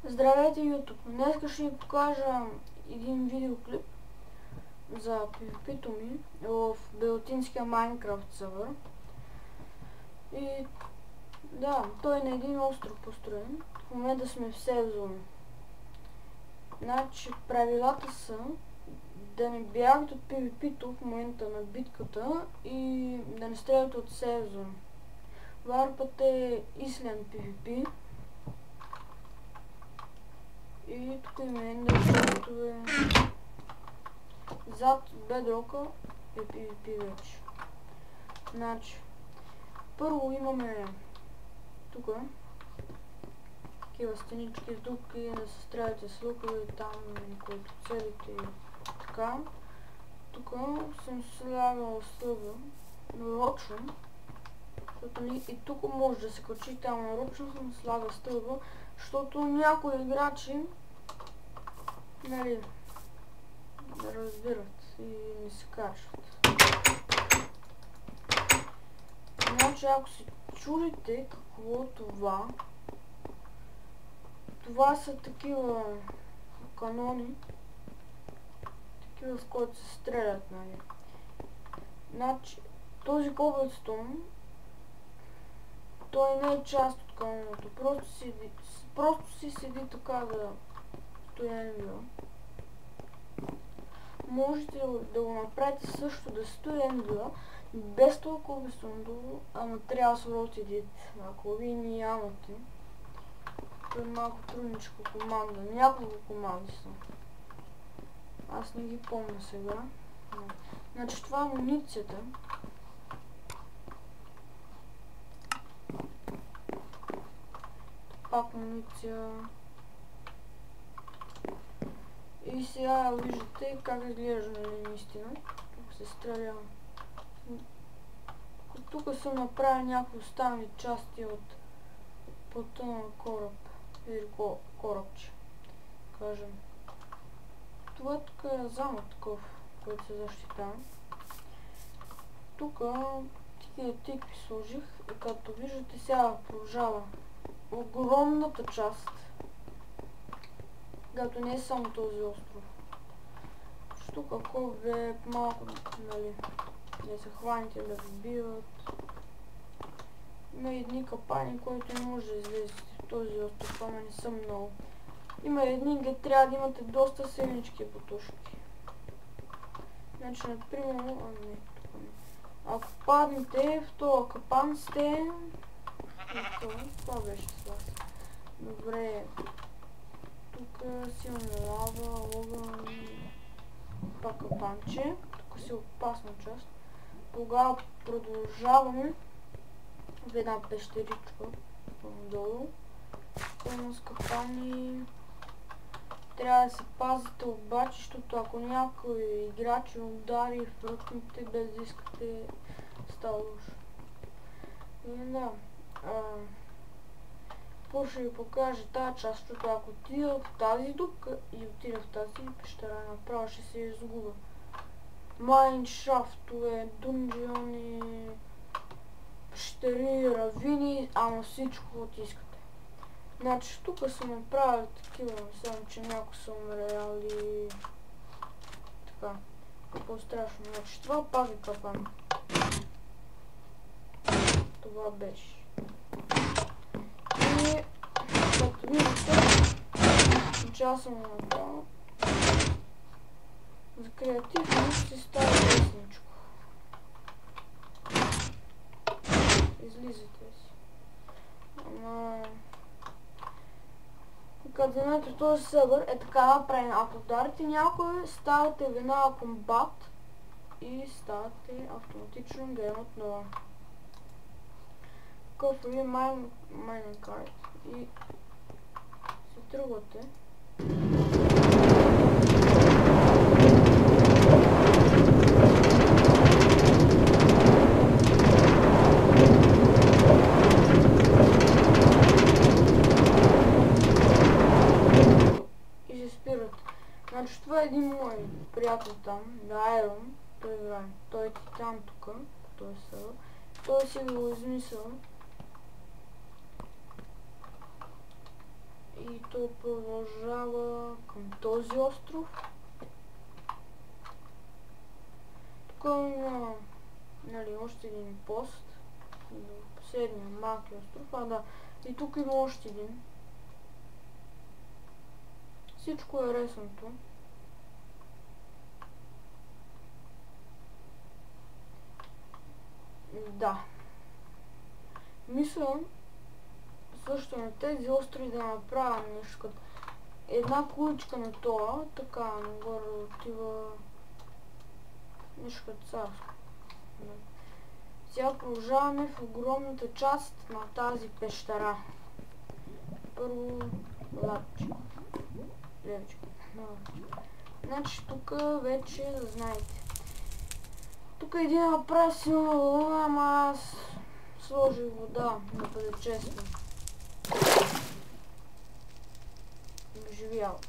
Здравейте, YouTube! Днес ще ви покажа един видеоклип за PvP-то ми в белотинския Майнкрафт сервер. И да, той е на един остров построен. В момента сме в сейф зона. Значи правилата са да не бягат от PvP-то в момента на битката и да не стрелят от сейф зона. Варпът е Island PvP. И тук има ендършотове. Зад бедрока е PvP вече. Значи, първо имаме тук такива стенички с дупки, да се стреляте с лукове, там които целите и така. Тук съм слагал стълба нарочно, защото и тук може да се качи, там нарочно съм слагал стълба, защото някои играчи нали, да разбират и не се качват. Значи ако се чудите какво е това, това са такива канони, такива с които се стрелят, нали. Значи този коблестон, той не е част от каноното, просто си седи така да стои. Можете да го направите също да стои енвила, без толкова безстонно, ама трябва да свършите едит. Ако вие нямате, то е малко трудничко команда. Няколко команди са. Аз не ги помня сега. Значи това е амуницията. Пак амуниция. И сега виждате как изглежда, нали, наистина. Тук се стреля. Тук съм направил някакви останали части от потънал кораб или корабче, кажем. Това тук е замък такъв, който се защитава. Тук такива тикви сложих и като виждате сега продължава огромната част, като не е само този остров. Тук ако бе малко, нали, да се хваните да ви биват. Има едни капани, които не може да излезете в този остров, ама не са много. Има едни, где трябва да имате доста силнички потушки. Значи, например, ако паднете в този капан сте... Това беше с вас. Добре. Тук си имаме лава, огън, пак капанче. Тук си опасна част. Тогава продължаваме в една пещеричка долу. Пълно с капани. Трябва да се пазите обаче, защото ако някой играч удари в ръкните без да искате, става лошо. И да. Какво ще ви покажа тази част, защото ако отида в тази дупка и отида в тази пещера, направо ще се изгуба. Майншафтове, дунжиони, пещери, равини, ама всичко от искате. Значи тук съм направил такива, само че някои са умряли. Така, какво страшно. Значи това пак е капан. Това беше. И като видите, че съм го направил. За креативност си става лесничко. Излизате си. Ама... Като знаете, този сервер е така направен. Ако ударите някой, ставате веднага комбат и ставате автоматично гейм отново. Какъв е Майнкрафт и се тръгвате. Значи това е един мой приятел там, Айрон, той играе. Той е титан тук, той е сервер. Той си го измисъл. И то продължава към този остров. Тук има, нали, още един пост до последния малки остров. Да, и тук има още един. Всичко е ресното. Да. Мисля също на тези острови да направя нещо като една куличка на това, така нагоре отива нещо като царско. Сега продължаваме в огромната част на тази пещера. Първо лапче. Левичко. Значи тук вече да знаете. Тук един направи силна луна, ама аз сложих вода, да бъде честно. Живял.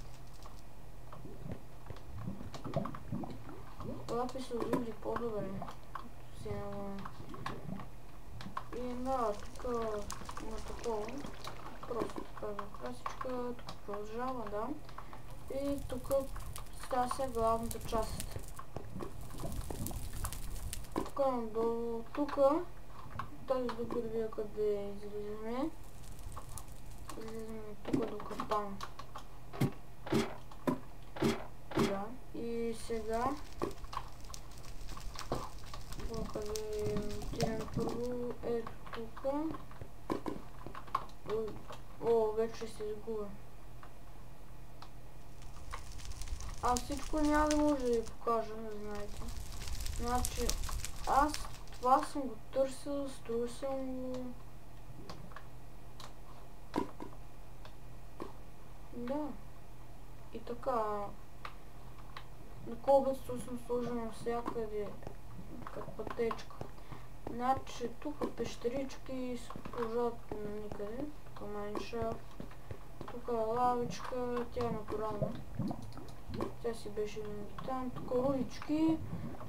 Лапи се озуди по-добре. И да, тук има такова. Просто така за красичка. Тук продължава, да. И тук става се главната част. Тук надолу, тук тази дупелия къде излизаме. Излизаме тук до капана. Да. И сега къде отидем първо, ето тук. О, вече се изгубя. Аз всичко няма да може да ви покажа, не знаете. Значи, аз това съм го търсил, строил съм го. Да. И така. На колбасто съм сложил навсякъде като пътечка. Значи тук пещерички се продължават на никъде. Тук майншафт. Тук лавичка, тя е натурална. Тя си беше там. Тук рулички.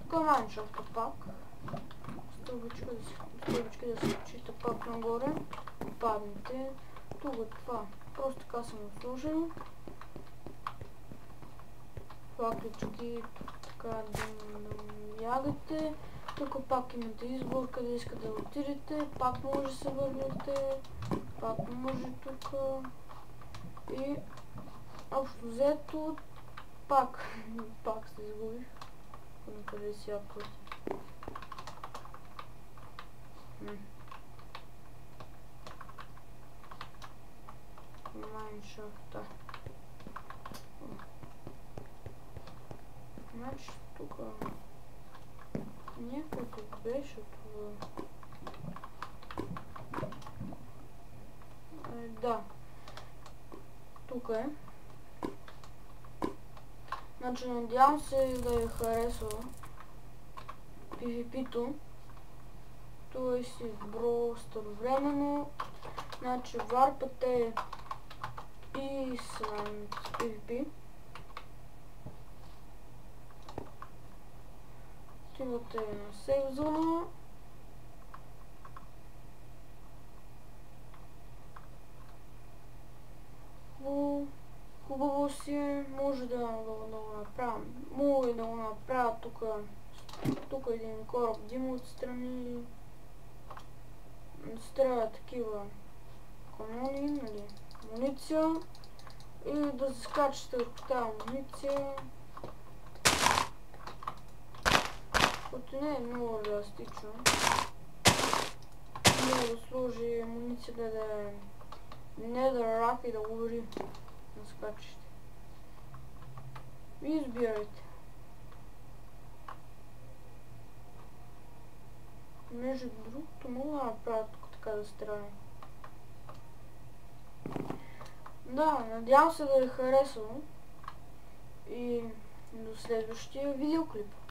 Тук майншафта пак. Стълбички да се чита пак нагоре. Падните. Тук е това. Просто така съм го сложил. Плаклички, така да ягате. Тук пак имате избор къде искате да отидете. Пак може да се върнете. Пак може тук. И общо взето пак се изгубих. На къде си я пъти. Майншафта. Значи тук някакво беше това. Да. Тук е. Значи надявам се да ви харесва PvP-то. Това е си добро старовременно. Значи варпате и с PvP. Отивате на сейф зона. Хубаво си е, може да го направя. Мога и да го направя тук. Тук един кораб дима отстрани. Стреля такива канони, нали, амуниция. И да се скачате върху тази амуниция. Което не е много реалистично. Мога да сложи амуницията да е Netherrack и да гори на скачащите. И избирайте. Между другото мога да направя тук така да стреля. Да, надявам се да ви харесва и до следващия видеоклип.